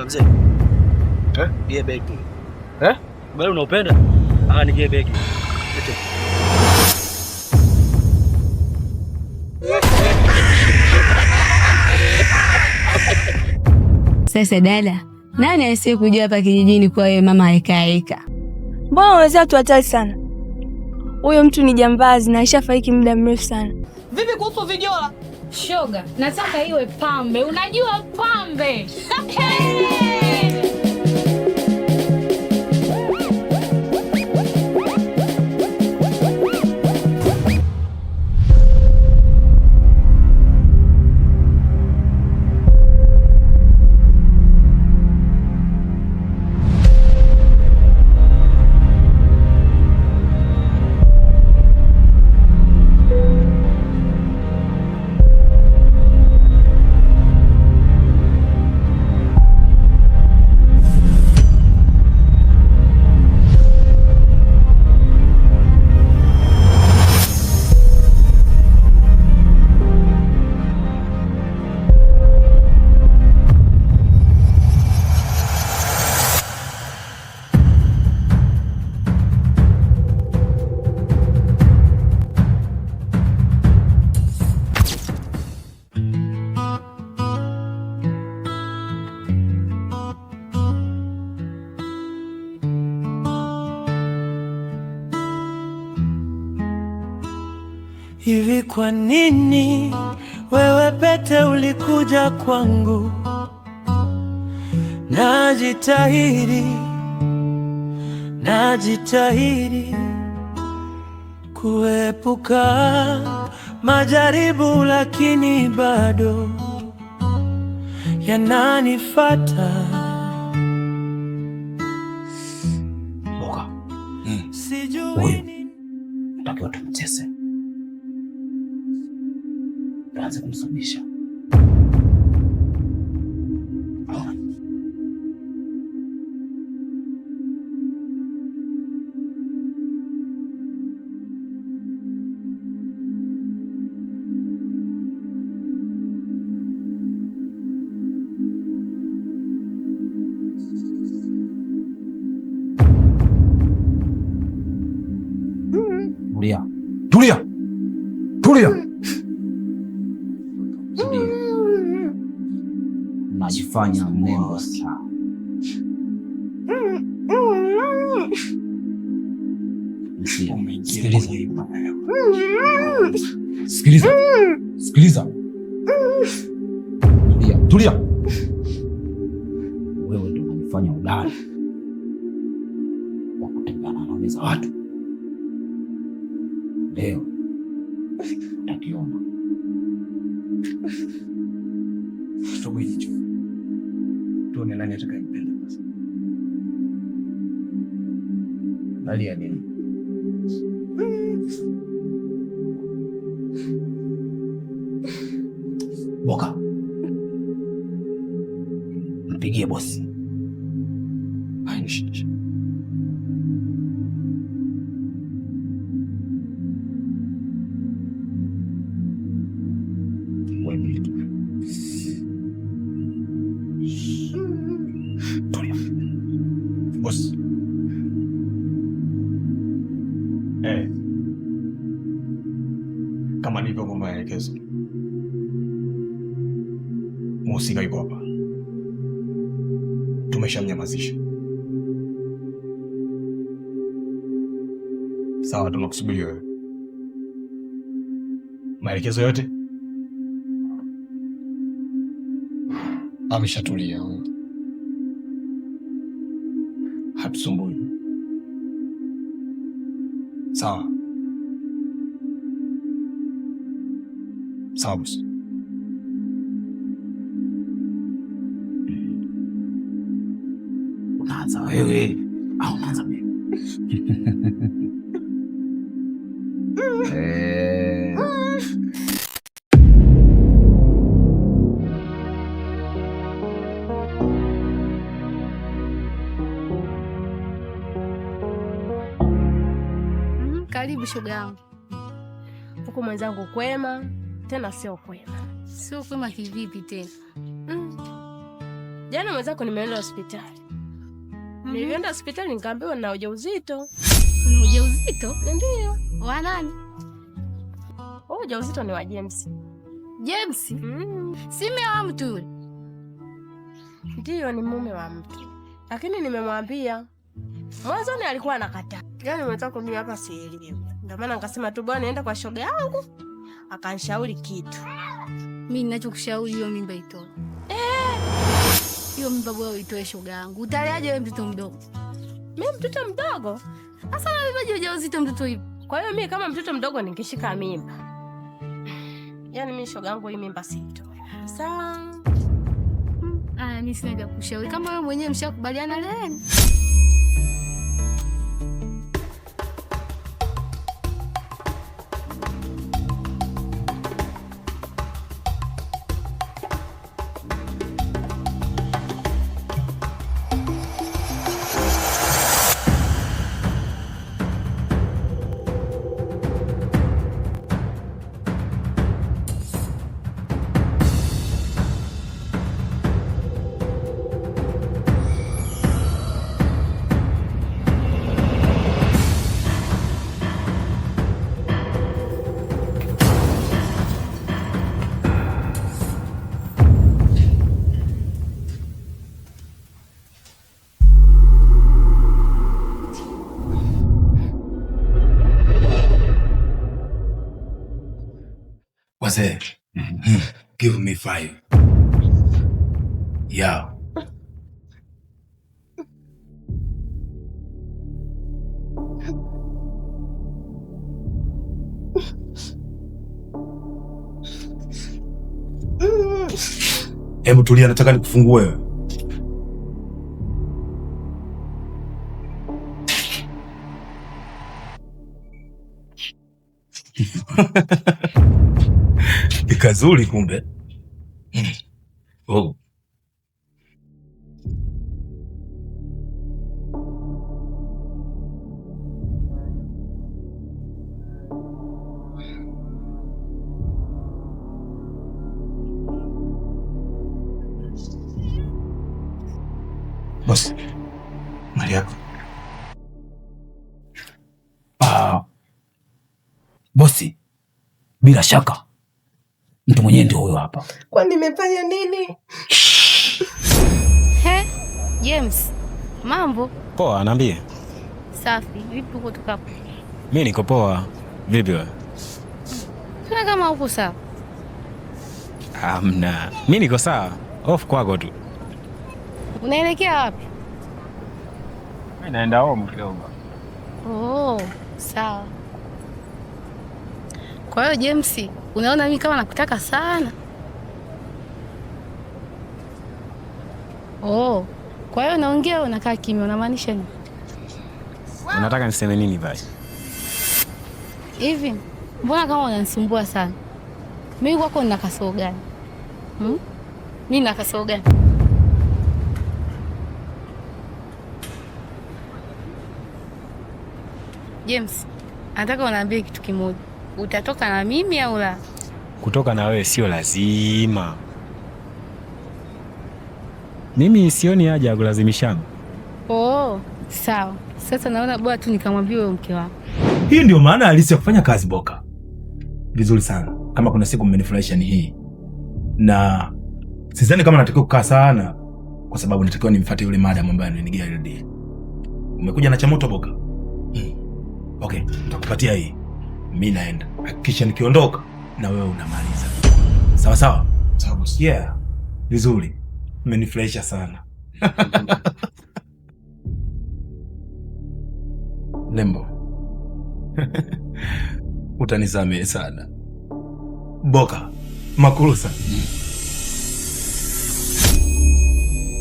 Mzee. Bie begi. Wewe unaupenda? Nigie begi. Sasa dada, nani asiye kujua hapa kijijini kwa wewe mama hekaeka? Mbona unaweza watu hatari sana? Huyo mtu ni jambazi na alishafariki muda mrefu sana. Vipi kuhusu Vijola? Shoga, nataka iwe pambe. Unajua pambe. Hivi kwa nini wewe pete ulikuja kwangu? Najitahidi kuepuka majaribu, lakini bado yananifuata. Boka. Sijui Natakiwa tumtese. Tuanze kumsubisha. Tulia. Najifanya mrembo sana. Sikiliza. Tulia. Wewe ndio unanifanya udari wa kutengana na meza watu. Leo utakiona. Tobo hicho. Tuone nani atakayempenda sasa. Nalia nini? Boka. Mpigie bosi. Hainishi. Boss. Kama nilivyo kwa maelekezo. Mhusika yuko hapa. Tumeshamnyamazisha. Sawa, tunakusubiri wewe. Maelekezo yote? Ameshatulia huyo. Hatusumbui. Sawa. Sawa bosi. Unaanza wewe au unaanza mimi? Karibu shoga yangu. Huko mwenzangu kwema, tena sio kwema. Sio kwema kivipi tena? Jana mwenzako nimeenda hospitali. Nilienda hospitali nikaambiwa nina ujauzito. Una ujauzito? Ndio. Wa nani? Ujauzito ni wa James. James? Si mume wa mtu yule? Ndio, ni mume wa mtu. Lakini nimemwambia. Mwanzoni alikuwa anakataa. Yaani mwenzako mimi hapa sielewi. Ndio maana nikasema tu bwana nienda kwa shoga yangu. Akanishauri kitu. Mimi ninachokushauri hiyo mimba itoe. Hiyo mimba bora itoe shoga yangu. Utaleaje wewe mtoto mdogo? Mimi mtoto mdogo? Sasa unabebaje ujauzito mtoto hivi? Kwa hiyo mimi kama mtoto mdogo ningeshika mimba. Yaani mimi shoga yangu hii mimba siitoe. Sawa. Mimi sina vya kushauri. Kama wewe mwenyewe mshakubaliana leo. Wazee, give me 5. Yeah. Hebu tulia, nataka nikufungue wewe. Ikazuri kumbe. Oh. Boss, mali yako. Bosi, bila shaka mtu mwenyewe ndio huyo hapa. Kwani nimefanya nini? James, mambo? Poa, naambie. Safi, vipi uko tukapo? Mimi niko poa. Vipi wewe? Kuna kama uko sawa? Hamna. Mimi niko sawa. Off kwako tu. Unaelekea wapi? Mimi naenda home kidogo. Oh, sawa. Kwa hiyo James, unaona mimi kama nakutaka sana? Oh, kwa hiyo naongea unakaa kimya, unamaanisha nini? Unataka niseme nini basi? Hivi, mbona kama unanisumbua sana? Mimi kwako nina kasoro gani? Mimi nina kasoro gani? James, nataka uniambie kitu kimoja. Utatoka na mimi au la? Kutoka na wewe sio lazima. Mimi sioni haja ya kulazimishana. Oh, sawa. Sasa naona bora tu nikamwambia wewe mke wako. Hii ndio maana halisi ya kufanya kazi Boka. Vizuri sana. Kama kuna siku mmenifurahisha ni hii. Na sidhani kama natakiwa kukaa sana kwa sababu natakiwa nimfuate yule madam ambaye ananigia ile deal. Umekuja na cha moto Boka? Okay, nitakupatia hii. Mimi naenda. Hakikisha nikiondoka na wewe unamaliza. Sawa sawa? Sawa boss. Yeah. Vizuri. Umenifurahisha sana. Lembo. Utanisamehe sana. Boka, makurusa.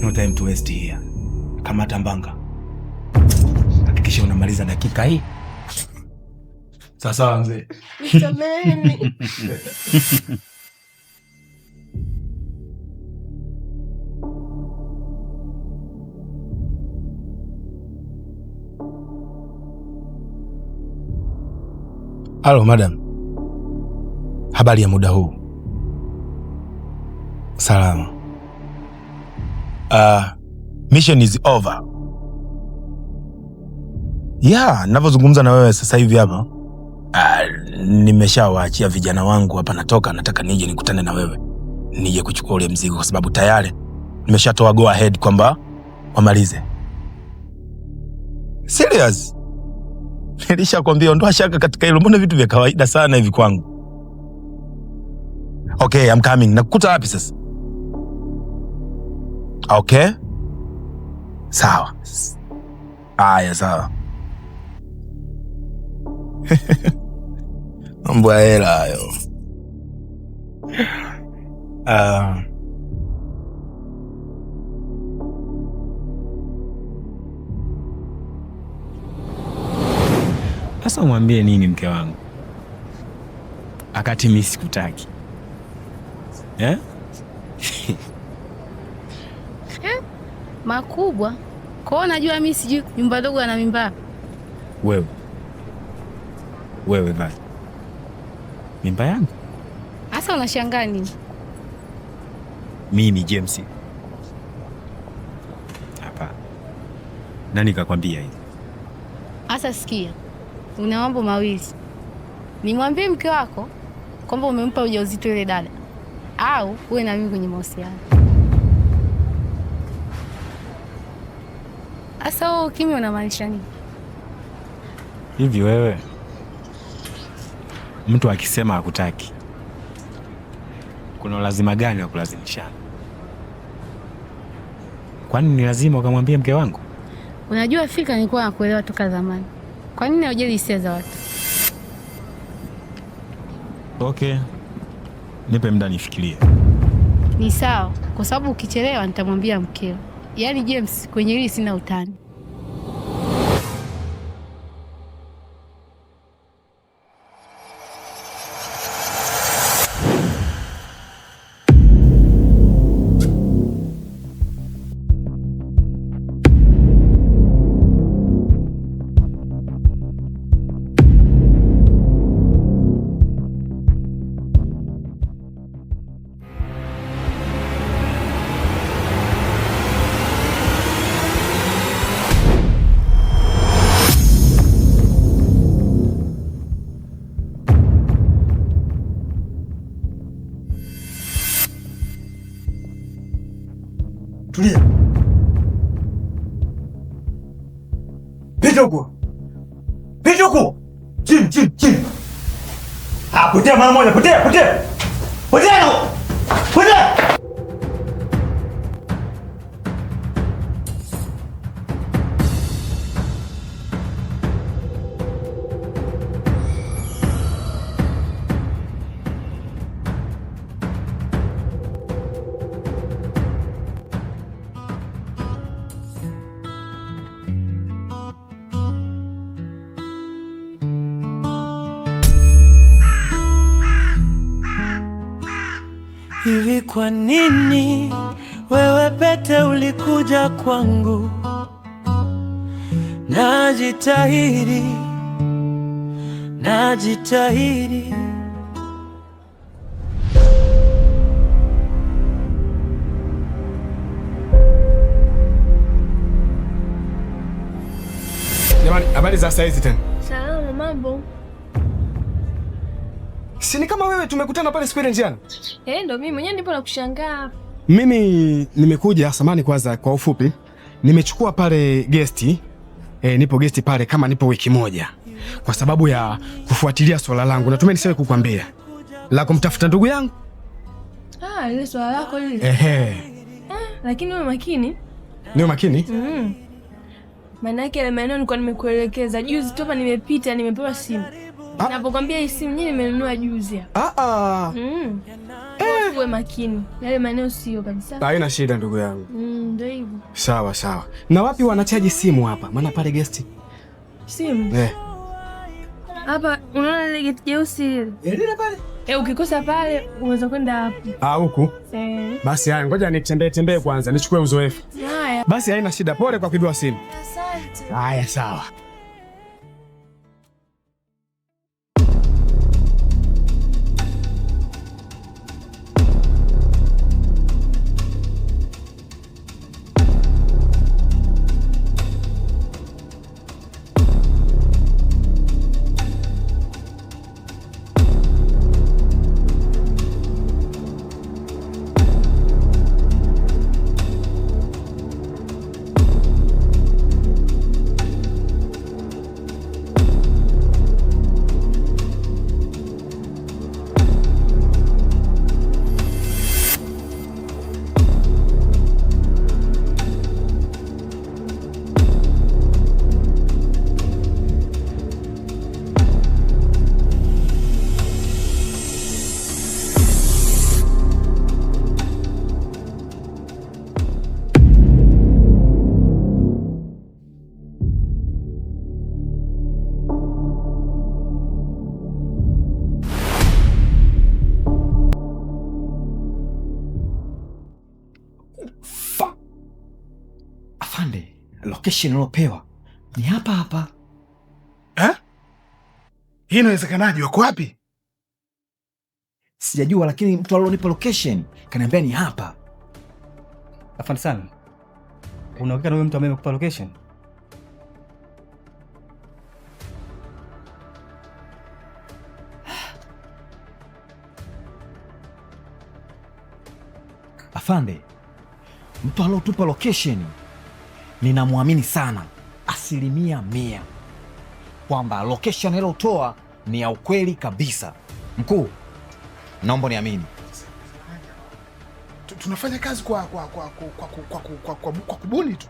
No time to waste here. Kama tambanga. Hakikisha unamaliza dakika hii. Sasa mzee. Nisameheni. Halo madam. Habari ya muda huu? Salama. mission is over. Yeah, ninavyozungumza na wewe sasa hivi hapa, nimeshawaachia vijana wangu hapa, nataka nije nikutane na wewe, nije kuchukua ule mzigo, kwa sababu tayari nimeshatoa go ahead kwamba wamalize. Serious? Nilishakwambia ondoa shaka katika hilo, mbona vitu vya kawaida sana hivi kwangu. Okay, I'm coming. Nakukuta wapi sasa? Okay? Sawa. Aya, sawa. Mambo ya hela hayo. Sasa umwambie nini mke wangu? Akati mimi sikutaki. Makubwa. Kwa najua mimi sijui nyumba ndogo ana mimba. Wewe basi. Mimba yangu? Sasa unashangaa nini? Mimi ni James. Hapa. Nani kakwambia hivi? Sasa sikia. Una mambo mawili. Nimwambie mke wako kwamba umempa ujauzito ile dada, au uwe na mimi kwenye mahusiano. Sasa wewe kimya unamaanisha nini? Hivi wewe, mtu akisema hakutaki, kuna lazima gani wa kulazimishana? Kwani ni lazima ukamwambie mke wangu? Unajua fika nilikuwa nakuelewa toka zamani. Kwa nini hujali hisia za watu? Okay. Nipe muda nifikirie. Ni sawa, kwa sababu ukichelewa nitamwambia mkeo. Yaani James, kwenye hili sina utani. Tulia. Pita huko. Pita huko. Chini. Potea mara moja, potea. Potea. Hivi kwa nini wewe pete ulikuja kwangu? Najitahidi Jamani, habari za saizi tena? Salama, mambo. Si ni kama wewe tumekutana pale siku ile njiani? Ndo mimi mwenyewe ndipo nakushangaa. Mimi nimekuja samani kwanza kwa ufupi. Nimechukua pale guesti. Nipo guesti pale kama nipo wiki moja. Kwa sababu ya kufuatilia swala langu. Natumai nisiwe kukwambia. La kumtafuta ndugu yangu. Ile swala lako lile. Lakini wewe makini. Ndio makini? Maana yake ile maeneo nilikuwa nimekuelekeza. Juzi topa nimepita, nimepewa simu. Napokwambia hii simu nyingine nimenunua juzi hapa. Uwe makini. Yale maeneo sio kabisa. Haina shida ndugu yangu. Ndio hivyo. Sawa. Na wapi wanachaji simu hapa? Maana pale guest. Simu? Hapa unaona ile geti jeusi ile? Ile pale. Ukikosa pale unaweza kwenda hapo. Huku? Basi haya, ngoja nitembee kwanza, nichukue uzoefu. Haya. Basi haina shida, pole kwa kuibiwa simu. Asante. Haya, sawa. Afande, location ulopewa ni hapa hapa. Hii inawezekanaje? Wako wapi? Sijajua, lakini mtu alonipa location kaniambia ni hapa. Afande sana, unahakika na huyo mtu ambaye amekupa location? Afande, mtu alotupa location ninamwamini sana 100% kwamba location ilotoa ni ya ukweli kabisa. Mkuu, naomba niamini. Tunafanya kazi kwa kubuni tu.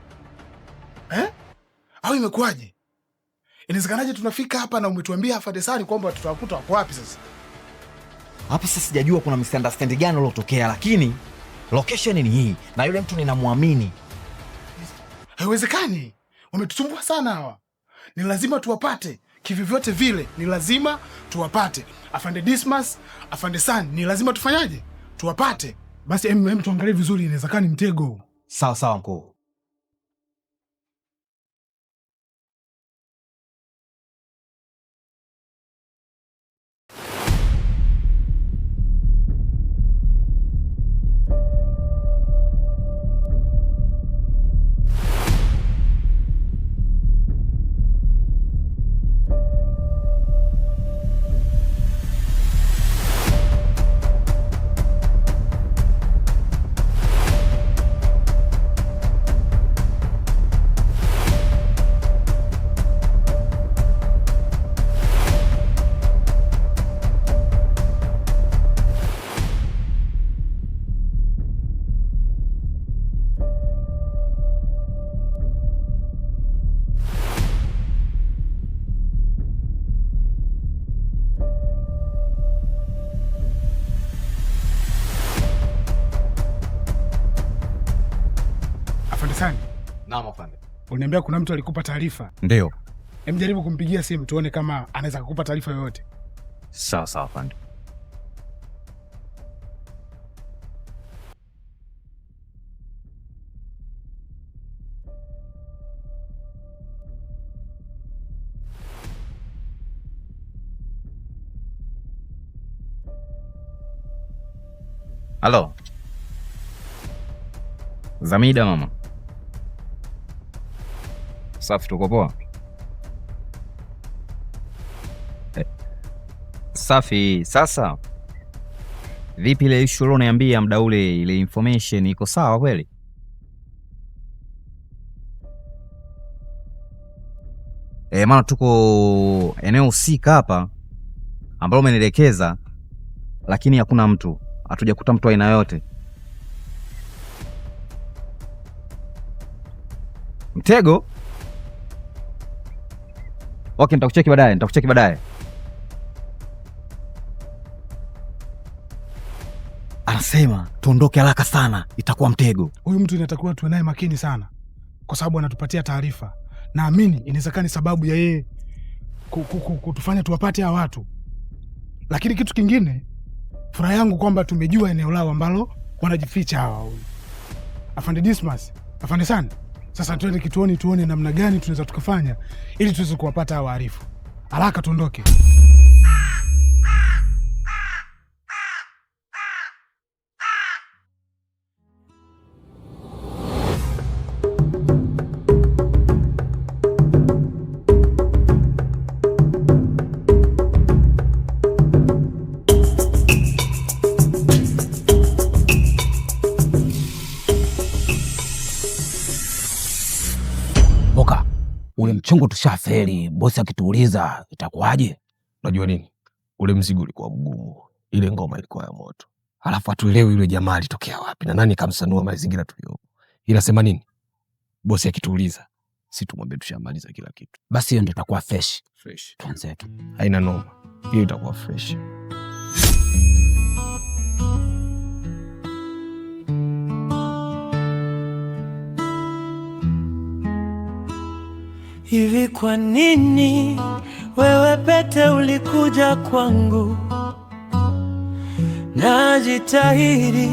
Au imekuwaje? Inawezekanaje tunafika hapa na umetuambia Afande Sani kwamba tutawakuta wako wapi sasa? Hapa sasa sijajua kuna misunderstanding gani iliyotokea, lakini location ni hii na yule mtu ninamwamini. Haiwezekani. Wametusumbua sana hawa. Ni lazima tuwapate. Kivyovyote vile ni lazima tuwapate. Afande Dismas, Afande Sani, ni lazima tufanyaje? Tuwapate. Basi tuangalie vizuri, inawezekana ni mtego. Sawa sawa mkuu. Sani. Naam afande. Uniambia kuna mtu alikupa taarifa? Ndio. Jaribu kumpigia simu tuone kama anaweza kukupa taarifa yoyote. Sawa sawa afande. Halo. Zamida mama. Safi, tuko poa. Safi. Sasa vipi ile issue ulioniambia muda ule, ile information iko sawa kweli? Maana tuko eneo husika hapa ambalo umenielekeza, lakini hakuna mtu. Hatujakuta mtu aina yote. Mtego? Okay, nitakucheki baadaye. Anasema tuondoke haraka sana, itakuwa mtego. Huyu mtu inatakiwa tuwe naye makini sana, kwa sababu anatupatia taarifa. Naamini inawezekana ni sababu ya yeye kutufanya tuwapate hawa watu. Lakini kitu kingine, furaha yangu kwamba tumejua eneo lao ambalo wanajificha hawa. Afande Dismas, Afande Sani, sasa tuende kituoni tuone namna gani tunaweza tukafanya ili tuweze kuwapata hawa wahalifu. Haraka tuondoke. Ule mchongo tushafeli, bosi akituuliza itakuwaje? Unajua nini? Ule mzigo ulikuwa mgumu. Ile ngoma ilikuwa ya moto. Halafu hatuelewi yule jamaa alitokea wapi na nani kamsanua mazingira tuliyopo. Inasema nini? Bosi akituuliza, si tumwambie tushamaliza kila kitu. Basi hiyo ndio itakuwa fresh. Tuanze tu. Haina noma. Hiyo itakuwa fresh. Hivi kwa nini wewe pete ulikuja kwangu? Najitahidi